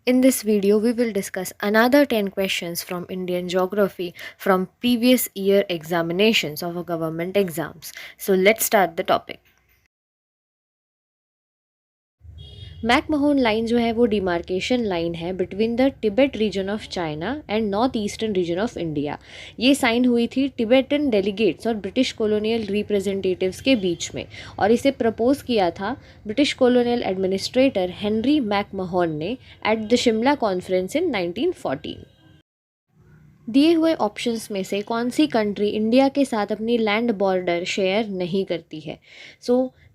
In this video, we will discuss another 10 questions from Indian geography from previous year examinations of our government exams. So let's start the topic. McMahon line जो है वो demarcation line है between the Tibet region of China and north eastern region of India. ये sign हुई थी Tibetan delegates और British colonial representatives के बीच में, और इसे प्रपोज किया था British colonial administrator Henry McMahon ने at the Shimla conference in 1914। दिए हुए ऑप्शंस में से कौन सी कंट्री इंडिया के साथ अपनी लैंड बॉर्डर शेयर नहीं करती है?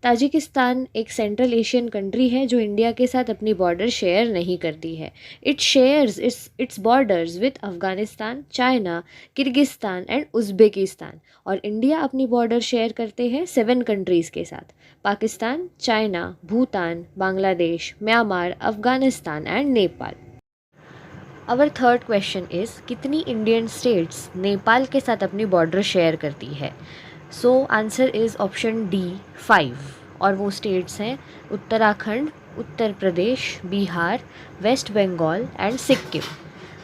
ताजिकिस्तान एक सेंट्रल एशियन कंट्री है जो इंडिया के साथ अपनी बॉर्डर शेयर नहीं करती है। It shares it's borders with Afghanistan, China, Kyrgyzstan and Uzbekistan. और इंडिया अपनी बॉर्डर शेयर करते हैं 7 कंट्रीज़ के साथ: Pakistan, China, Bhutan, Bangladesh, Myanmar, Afghanistan and Nepal. Our third question is कितनी इंडियन स्टेट्स नेपाल के साथ अपनी बॉर्डर शेयर करती है? आंसर इज़ ऑप्शन डी 5, और वो स्टेट्स हैं Uttarakhand, Uttar Pradesh, Bihar, west Bengal and Sikkim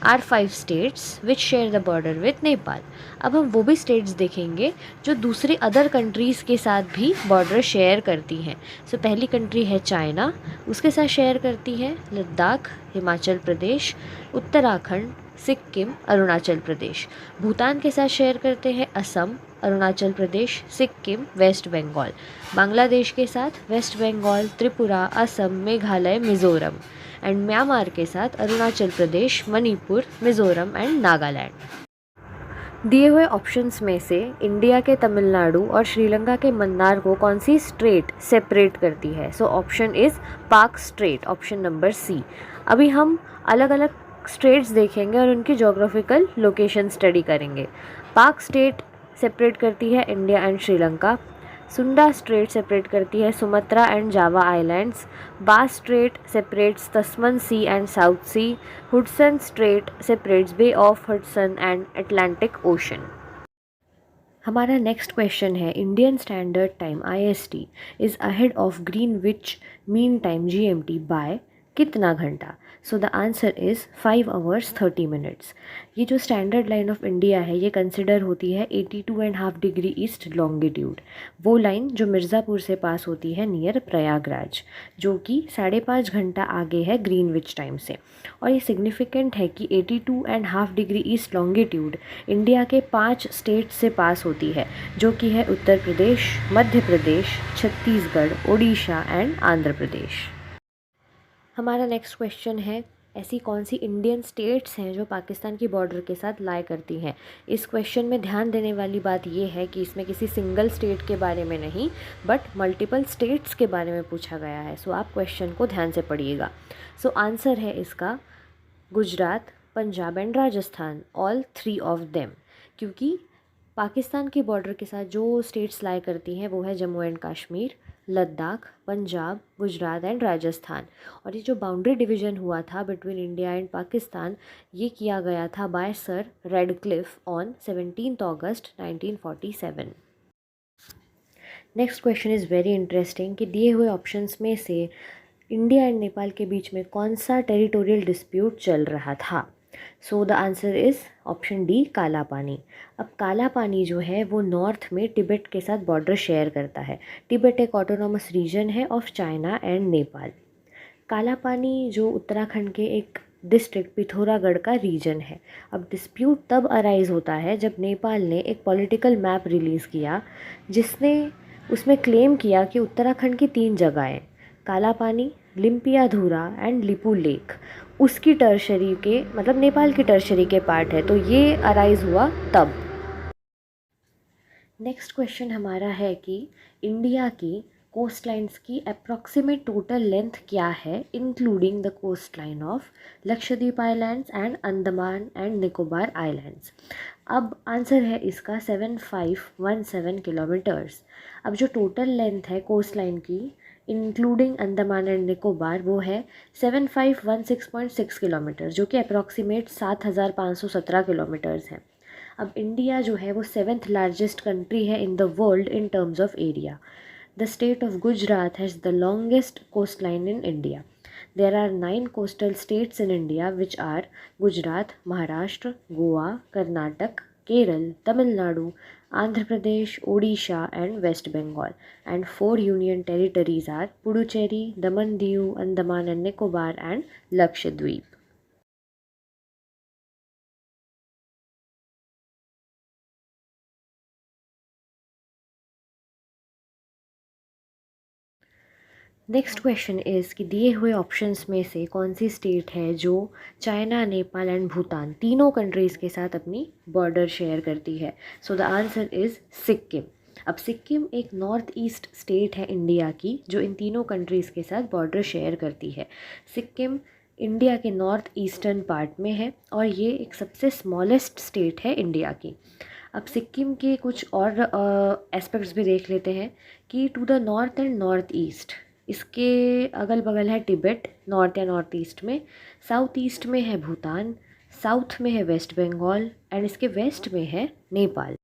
are 5 states which share the border with Nepal. अब हम वो भी स्टेट्स देखेंगे जो दूसरे अदर कंट्रीज़ के साथ भी बॉर्डर शेयर करती हैं। पहली कंट्री है चाइना, उसके साथ शेयर करती है लद्दाख, हिमाचल प्रदेश, उत्तराखंड, सिक्किम, अरुणाचल प्रदेश। भूटान के साथ शेयर करते हैं असम, अरुणाचल प्रदेश, सिक्किम, वेस्ट बंगाल। बांग्लादेश के साथ वेस्ट बंगाल, त्रिपुरा, असम, मेघालय, मिज़ोरम। एंड म्यांमार के साथ अरुणाचल प्रदेश, मणिपुर, मिज़ोरम एंड नागालैंड। दिए हुए ऑप्शंस में से इंडिया के तमिलनाडु और श्रीलंका के मन्नार को कौन सी स्ट्रेट सेपरेट करती है? ऑप्शन इज़ पाक स्ट्रेट, ऑप्शन नंबर सी। अभी हम अलग अलग स्ट्रेट्स देखेंगे और उनकी जोग्राफिकल लोकेशन स्टडी करेंगे। पाक स्टेट सेपरेट करती है इंडिया एंड श्रीलंका। सुंडा स्ट्रेट सेपरेट करती है Sumatra and Java islands. Bass Strait separates Tasman Sea and South Sea. Hudson Strait separates bay of Hudson and Atlantic ocean. हमारा नेक्स्ट क्वेश्चन है Indian standard time IST is ahead of Greenwich mean time GMT by कितना घंटा? The answer is 5 hours 30 minutes। ये जो standard line of India है ये consider होती है 82.5 डिग्री ईस्ट लॉन्गिट्यूड। वो लाइन जो मिर्ज़ापुर से पास होती है नियर प्रयागराज, जो कि 5.5 घंटा आगे है ग्रीनविच टाइम से। और ये सिग्निफिकेंट है कि 82.5 डिग्री ईस्ट लॉन्गिट्यूड इंडिया के 5 स्टेट से पास होती है, जो कि है उत्तर प्रदेश, मध्य प्रदेश, छत्तीसगढ़, उड़ीसा एंड आंध्र प्रदेश। हमारा नेक्स्ट क्वेश्चन है ऐसी कौन सी इंडियन स्टेट्स हैं जो पाकिस्तान की बॉर्डर के साथ लाई करती हैं? इस क्वेश्चन में ध्यान देने वाली बात यह है कि इसमें किसी सिंगल स्टेट के बारे में नहीं बट मल्टीपल स्टेट्स के बारे में पूछा गया है। आप क्वेश्चन को ध्यान से पढ़िएगा। आंसर है इसका Gujarat, Punjab and Rajasthan, all 3 of them. क्योंकि पाकिस्तान की बॉर्डर के साथ जो स्टेट्स लाई करती हैं वो है जम्मू एंड कश्मीर, लद्दाख, पंजाब, गुजरात एंड राजस्थान। और ये जो बाउंड्री डिवीज़न हुआ था बिटवीन इंडिया एंड पाकिस्तान, ये किया गया था by sir Radcliffe on 17 August 1947। Next question is very interesting कि दिए हुए ऑप्शंस में से इंडिया एंड नेपाल के बीच में कौन सा टेरिटोरियल डिस्प्यूट चल रहा था? The answer is option D काला पानी। अब काला पानी जो है वो नॉर्थ में तिब्बत के साथ बॉर्डर शेयर करता है। तिब्बत एक ऑटोनॉमस रीजन है ऑफ चाइना एंड नेपाल। काला पानी जो उत्तराखंड के एक डिस्ट्रिक्ट पिथौरागढ़ का रीजन है। अब डिस्प्यूट तब अराइज होता है जब नेपाल ने एक पॉलिटिकल मैप रिलीज़ किया जिसने उसमें क्लेम किया कि उत्तराखंड की 3 जगहें काला पानी, लिम्पियाधुरा एंड लिपू लेक उसकी टर्शरी के मतलब नेपाल की टर्शरी के पार्ट है। तो ये अराइज हुआ तब। नेक्स्ट क्वेश्चन हमारा है कि इंडिया की कोस्ट लाइन्स की अप्रॉक्सीमेट टोटल लेंथ क्या है including the coast line of Lakshadweep islands and Andaman and Nicobar islands. अब आंसर है इसका 7517 किलोमीटर्स। अब जो टोटल लेंथ है कोस्ट लाइन की इंक्लूडिंग अंडमान एंड निकोबार वो है 7516.6 किलोमीटर, जो कि अप्रॉक्सीमेट 7517 किलोमीटर्स है। अब इंडिया जो है वो 7th लार्जेस्ट कंट्री है in the world in terms of area. The state of Gujarat has the longest coast line in India. There are 9 coastal states in India, which are Gujarat, Maharashtra, Goa, Karnataka, Kerala, Tamil Nadu, Andhra Pradesh, Odisha, and West Bengal. And 4 union territories are Puducherry, Daman Diu, Andaman and Nicobar, and Lakshadweep. Next question is कि दिए हुए options में से कौन सी state है जो China, Nepal and Bhutan तीनों countries के साथ अपनी बॉर्डर शेयर करती है? So the answer is Sikkim. अब सिक्किम एक नॉर्थ ईस्ट स्टेट है इंडिया की जो इन तीनों कंट्रीज़ के साथ बॉर्डर शेयर करती है। सिक्किम इंडिया के नॉर्थ ईस्टर्न पार्ट में है और ये एक सबसे स्मॉलेस्ट स्टेट है इंडिया की। अब सिक्किम के कुछ और एस्पेक्ट्स भी देख लेते हैं कि to the north and north east इसके अगल बगल है तिब्बत, नॉर्थ या नॉर्थ ईस्ट में। साउथ ईस्ट में है भूटान, साउथ में है वेस्ट बंगाल एंड इसके वेस्ट में है नेपाल।